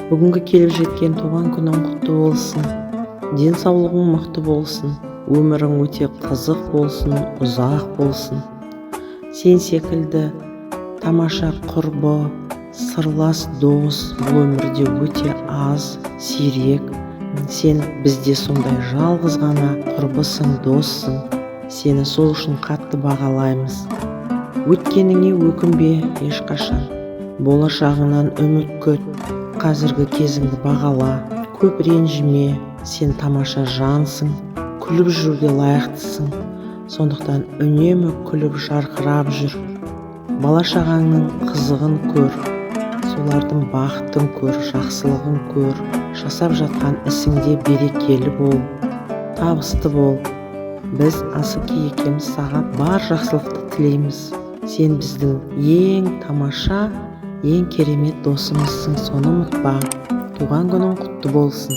Бүгінгі келіп жеткен туған күнің құтты болсын. Денсаулығың мықты болсын. Өмірің өте қызық болсын, ұзақ болсын. Сен секілді тамаша құрбы, сырлас дос бұл өмірде өте аз, сирек. Сен бізде сондай жалғыз ғана құрбысың, доссың. Сені сол үшін қатты бағалаймыз. Өткеніңе өкінбе ешқашан. Болашағынан үміт күт. Қазіргі кезіңді бағала, көп ренжіме, сен тамаша жансың, күліп жүруге лайықтысың, сондықтан үнемі күліп жарқырап жүр. Бала-шағаңның қызығын көр, солардың бақытын көр, жақсылығын көр, жасап жатқан ісіңде берекелі бол, табысты бол. Біз Асыке екеуміз саған бар жақсылықты тілейміз. Сен біздің ең тамаша, ең керемет досымызсың, соны ұмытпа. Туған күнің құтты болсын.